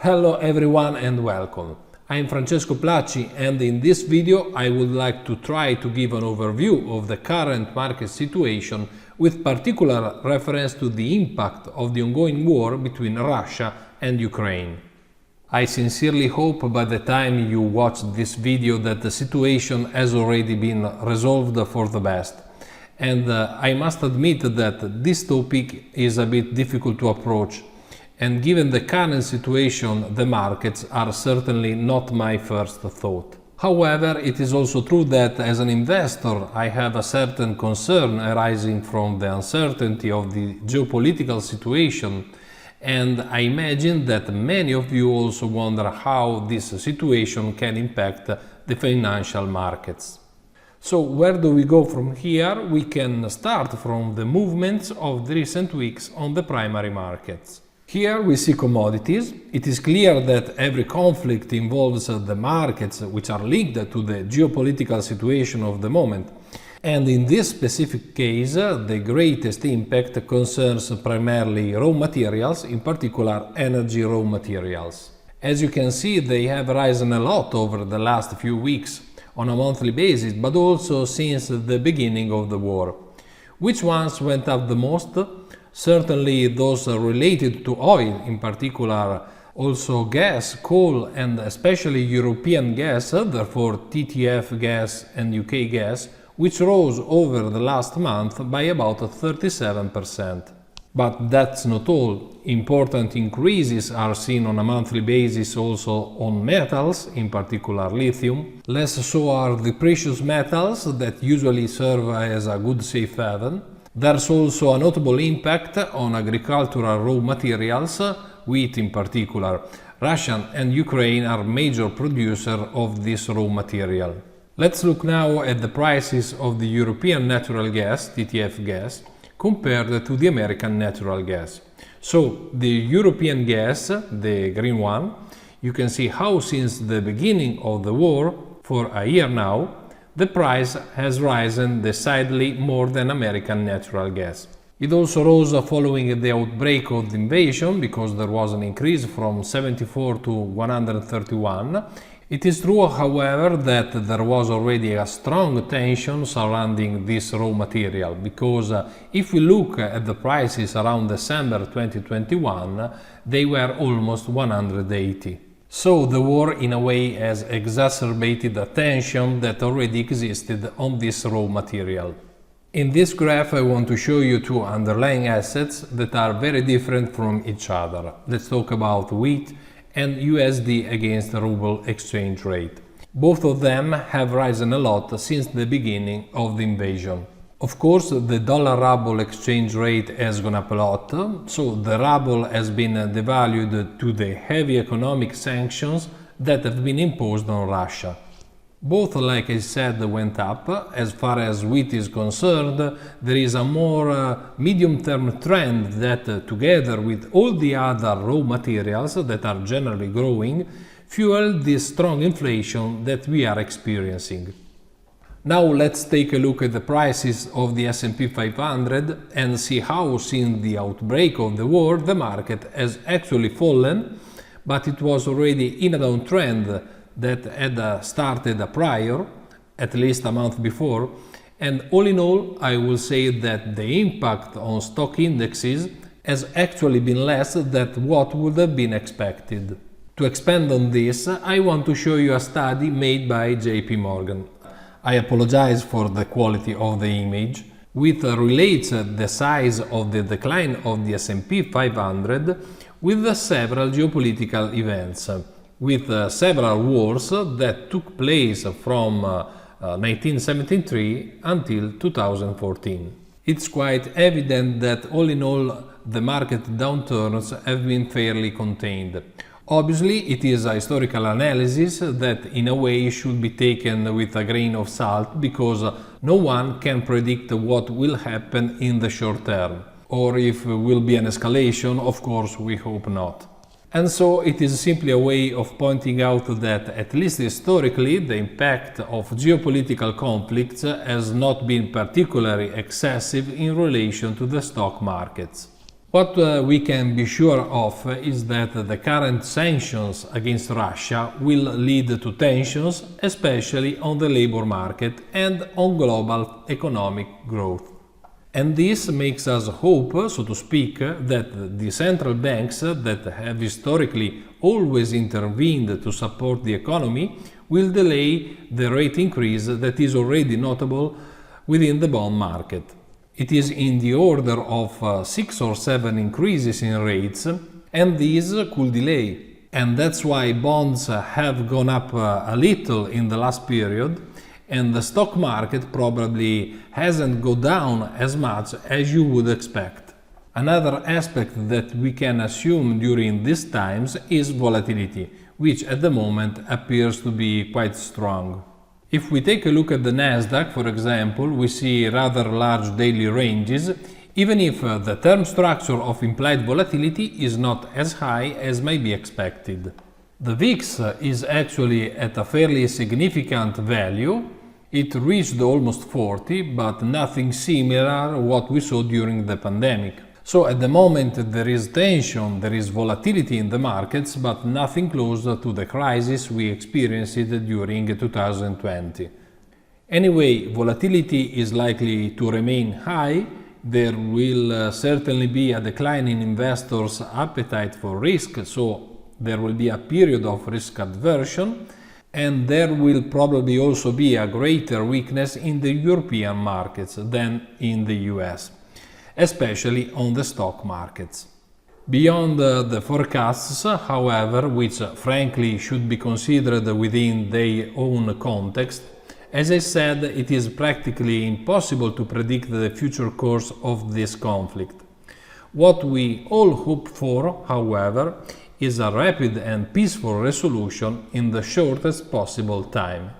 Hello everyone and welcome. I'm Francesco Placci and in this video I would like to try to give an overview of the current market situation with particular reference to the impact of the ongoing war between Russia and Ukraine. I sincerely hope by the time you watch this video that the situation has already been resolved for the best. And I must admit that this topic is a bit difficult to approach. And given the current situation, the markets are certainly not my first thought. However, it is also true that as an investor, I have a certain concern arising from the uncertainty of the geopolitical situation, and I imagine that many of you also wonder how this situation can impact the financial markets. So where do we go from here? We can start from the movements of the recent weeks on the primary markets. Here we see commodities. It is clear that every conflict involves the markets which are linked to the geopolitical situation of the moment. And in this specific case, the greatest impact concerns primarily raw materials, in particular energy raw materials. As you can see, they have risen a lot over the last few weeks on a monthly basis, but also since the beginning of the war. Which ones went up the most? Certainly those related to oil, in particular also gas, coal and especially European gas, therefore TTF gas and UK gas, which rose over the last month by about 37%. But that's not all. Important increases are seen on a monthly basis also on metals, in particular lithium. Less so are the precious metals that usually serve as a good safe haven. There's also a notable impact on agricultural raw materials, wheat in particular. Russia and Ukraine are major producers of this raw material. Let's look now at the prices of the European natural gas, TTF gas, compared to the American natural gas. So, the European gas, the green one, you can see how since the beginning of the war, for a year now, the price has risen decidedly more than American natural gas. It also rose following the outbreak of the invasion, because there was an increase from 74 to 131. It is true, however, that there was already a strong tension surrounding this raw material, because if we look at the prices around December 2021, they were almost 180. So the war in a way has exacerbated the tension that already existed on this raw material. In this graph I want to show you two underlying assets that are very different from each other. Let's talk about wheat and USD against the ruble exchange rate. Both of them have risen a lot since the beginning of the invasion. Of course, the dollar-ruble exchange rate has gone up a lot, so the ruble has been devalued to the heavy economic sanctions that have been imposed on Russia. Both, like I said, went up. As far as wheat is concerned, there is a more medium-term trend that, together with all the other raw materials that are generally growing, fuel this strong inflation that we are experiencing. Now let's take a look at the prices of the S&P 500 and see how since the outbreak of the war the market has actually fallen, but it was already in a downtrend that had started prior, at least a month before, and all in all I will say that the impact on stock indexes has actually been less than what would have been expected. To expand on this, I want to show you a study made by JP Morgan. I apologize for the quality of the image, which relates the size of the decline of the S&P 500 with several geopolitical events, with several wars that took place from 1973 until 2014. It's quite evident that all in all the market downturns have been fairly contained. Obviously, it is a historical analysis that in a way should be taken with a grain of salt, because no one can predict what will happen in the short term. Or if will be an escalation, of course we hope not. And so it is simply a way of pointing out that, at least historically, the impact of geopolitical conflicts has not been particularly excessive in relation to the stock markets. What we can be sure of is that the current sanctions against Russia will lead to tensions, especially on the labor market and on global economic growth. And this makes us hope, so to speak, that the central banks that have historically always intervened to support the economy will delay the rate increase that is already notable within the bond market. It is in the order of 6 or 7 increases in rates, and these could delay. And that's why bonds have gone up a little in the last period, and the stock market probably hasn't gone down as much as you would expect. Another aspect that we can assume during these times is volatility, which at the moment appears to be quite strong. If we take a look at the Nasdaq, for example, we see rather large daily ranges, even if the term structure of implied volatility is not as high as may be expected. The VIX is actually at a fairly significant value. It reached almost 40, but nothing similar to what we saw during the pandemic. So at the moment there is tension, there is volatility in the markets, but nothing close to the crisis we experienced during 2020. Anyway, volatility is likely to remain high. There will certainly be a decline in investors' appetite for risk, so there will be a period of risk aversion, and there will probably also be a greater weakness in the European markets than in the US, especially on the stock markets. Beyond the forecasts, however, which frankly should be considered within their own context, as I said, it is practically impossible to predict the future course of this conflict. What we all hope for, however, is a rapid and peaceful resolution in the shortest possible time.